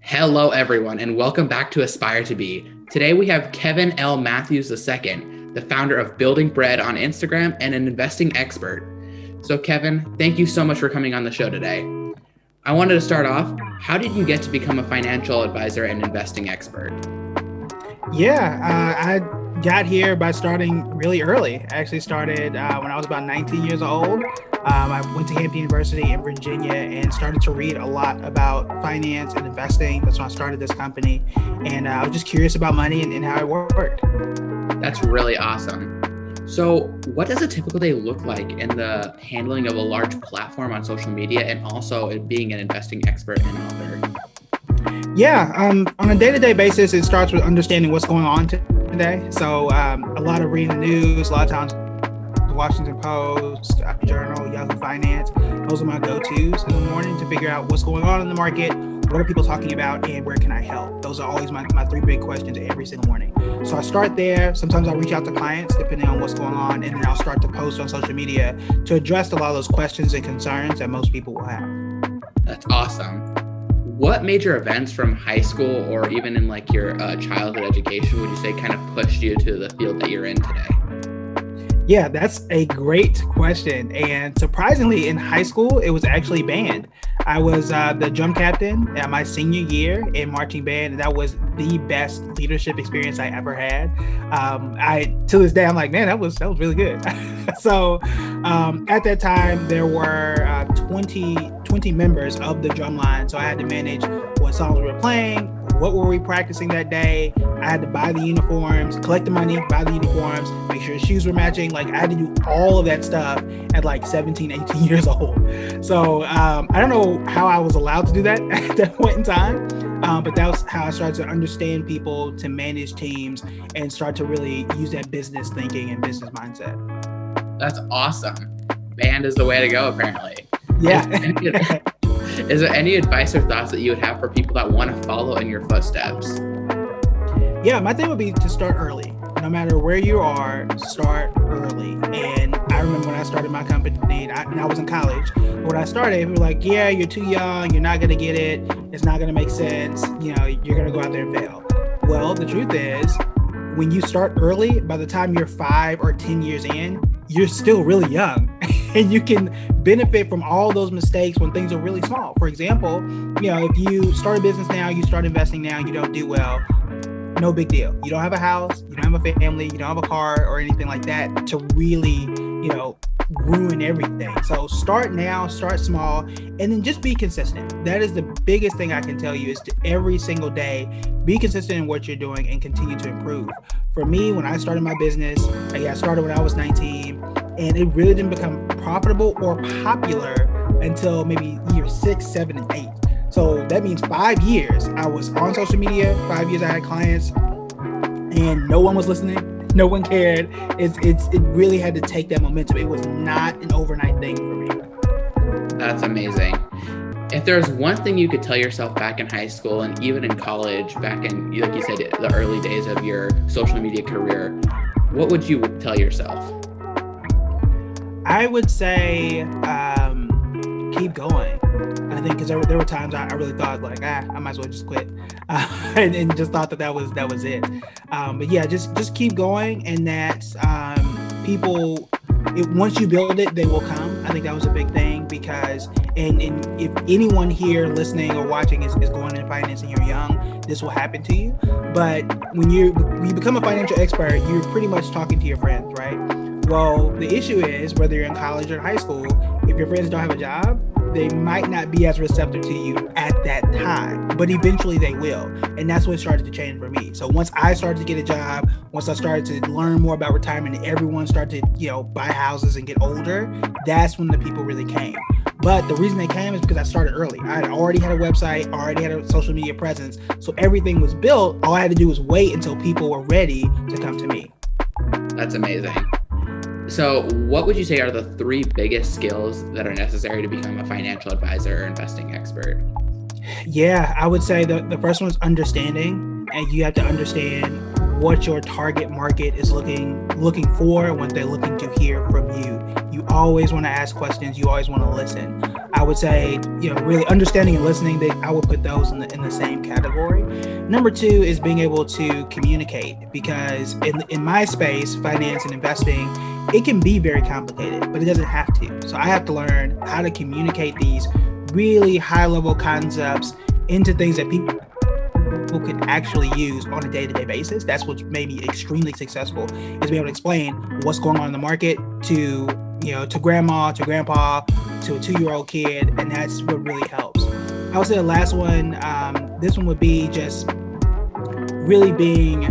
Hello, everyone, and welcome back to Aspire to Be. Today we have Kevin L. Matthews II, the founder of Building Bread on Instagram and an investing expert. So, Kevin, thank you so much for coming on the show today. I wanted to start off, how did you get to become a financial advisor and investing expert? I got here by starting really early. I actually started when I was about 19 years old. I went to Hampton University in Virginia and started to read a lot about finance and investing. That's when I started this company. And I was just curious about money and how it worked. That's really awesome. So, what does a typical day look like in the handling of a large platform on social media and also in being an investing expert and author? On a day-to-day basis, it starts with understanding what's going on today. So a lot of reading the news, a lot of times the Washington Post, Journal, Yahoo Finance. Those are my go-tos in the morning to figure out what's going on in the market, what are people talking about, and where can I help? Those are always my three big questions every single morning. So I start there. Sometimes I'll reach out to clients depending on what's going on, and then I'll start to post on social media to address a lot of those questions and concerns that most people will have. That's awesome. What major events from high school or even in like your childhood education would you say kind of pushed you to the field that you're in today? Yeah, that's a great question. And surprisingly, in high school, it was actually band. I was the drum captain at my senior year in marching band, and that was the best leadership experience I ever had. To this day, I'm like, man, that was really good. So at that time, there were 20 members of the drum line. So I had to manage what songs we were playing, what were we practicing that day. I had to buy the uniforms, collect the money, buy the uniforms, make sure the shoes were matching. Like I had to do all of that stuff at like 17, 18 years old. So I don't know how I was allowed to do that at that point in time. But that was how I started to understand people, to manage teams, and start to really use that business thinking and business mindset. That's awesome. Band is the way to go, apparently. Yeah. Is there any advice or thoughts that you would have for people that want to follow in your footsteps? Yeah, my thing would be to start early. No matter where you are, start early. And I remember when I started my company, and I was in college. When I started, people were like, yeah, you're too young. You're not going to get it. It's not going to make sense. You're going to go out there and fail. Well, the truth is, when you start early, by the time you're 5 or 10 years in, you're still really young. And you can benefit from all those mistakes when things are really small. For example, if you start a business now, you start investing now, you don't do well, no big deal. You don't have a house, you don't have a family, you don't have a car or anything like that to really, ruin everything. So start now, start small, and then just be consistent. That is the biggest thing I can tell you, is to every single day, be consistent in what you're doing and continue to improve. For me, when I started my business, I started when I was 19, and it really didn't become profitable or popular until maybe year 6, 7, and 8. So that means 5 years I was on social media, 5 years I had clients, and no one was listening. No one cared. It really had to take that momentum. It was not an overnight thing for me. That's amazing. If there's one thing you could tell yourself back in high school and even in college, back in, like you said, the early days of your social media career, what would you tell yourself? I would say keep going. I think because there were times I really thought like, I might as well just quit, and just thought that was it. But yeah, just keep going, and that people, once you build it, they will come. I think that was a big thing, because and if anyone here listening or watching is going into finance and you're young, this will happen to you. But when you become a financial expert, you're pretty much talking to your friends, right? Well, the issue is, whether you're in college or in high school, if your friends don't have a job, they might not be as receptive to you at that time, but eventually they will. And that's what started to change for me. So once I started to get a job, once I started to learn more about retirement, and everyone started to, buy houses and get older, that's when the people really came. But the reason they came is because I started early. I already had a website, already had a social media presence. So everything was built. All I had to do was wait until people were ready to come to me. That's amazing. So what would you say are the 3 biggest skills that are necessary to become a financial advisor or investing expert? Yeah, I would say the first one is understanding, and you have to understand what your target market is looking for, and what they're looking to hear from you. You always want to ask questions. You always want to listen. I would say, really understanding and listening, I would put those in the same category. Number two is being able to communicate, because in my space, finance and investing, it can be very complicated, but it doesn't have to. So I have to learn how to communicate these really high level concepts into things that people can actually use on a day-to-day basis. That's what's made me extremely successful, is being able to explain what's going on in the market to grandma, to grandpa, to a 2-year-old kid, and that's what really helps. I would say the last one, this one would be just really being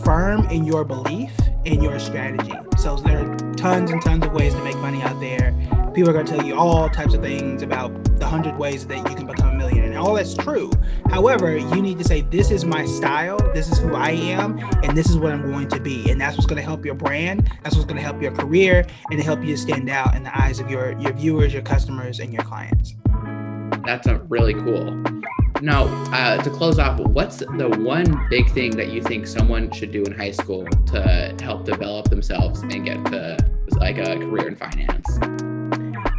firm in your belief in your strategy. So there are tons and tons of ways to make money out there. People are going to tell you all types of things about the 100 ways that you can become a millionaire, and all that's true. However, you need to say, this is my style, this is who I am, and this is what I'm going to be. And that's what's going to help your brand. That's what's going to help your career, and to help you stand out in the eyes of your viewers, your customers, and your clients. That's really cool. Now, to close off, what's the one big thing that you think someone should do in high school to help develop themselves and get to like a career in finance?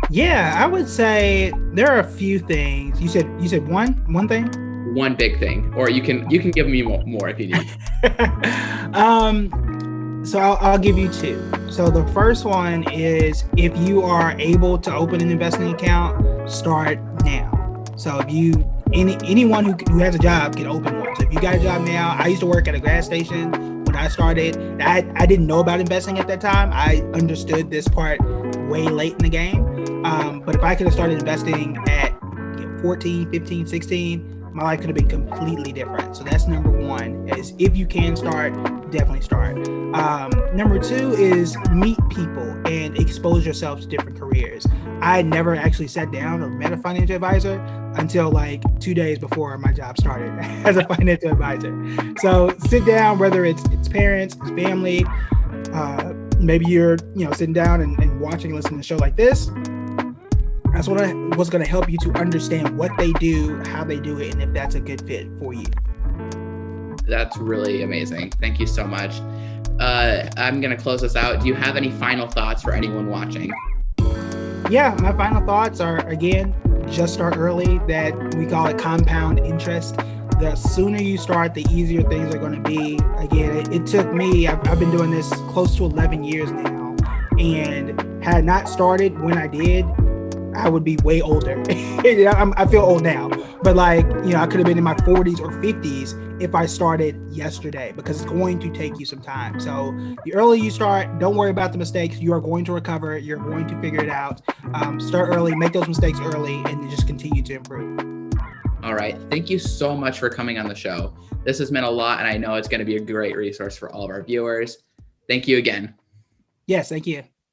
Yeah, I would say there are a few things. You said one thing? One big thing, or you can give me more if you need. So I'll give you two. So the first one is, if you are able to open an investing account, start now. So if anyone who has a job can open one. So if you got a job now, I used to work at a gas station when I started. I didn't know about investing at that time. I understood this part way late in the game. But if I could have started investing at 14, 15, 16, my life could have been completely different. So that's number one, is if you can start, definitely start. Number two is meet people and expose yourself to different careers. I never actually sat down or met a financial advisor until like 2 days before my job started as a financial advisor. So sit down, whether it's parents, it's family, maybe you're sitting down and watching, listening to a show like this. That's what's going to help you to understand what they do, how they do it, and if that's a good fit for you. That's really amazing. Thank you so much. I'm going to close this out. Do you have any final thoughts for anyone watching? Yeah, my final thoughts are, again, just start early. That we call it compound interest. The sooner you start, the easier things are going to be. Again, it took me, I've been doing this close to 11 years now, and had I not started when I did, I would be way older. I feel old now, but I could have been in my 40s or 50s if I started yesterday, because it's going to take you some time. So the earlier you start, don't worry about the mistakes. You are going to recover. You're going to figure it out. Start early, make those mistakes early, and just continue to improve. All right. Thank you so much for coming on the show. This has meant a lot, and I know it's going to be a great resource for all of our viewers. Thank you again. Yes, thank you.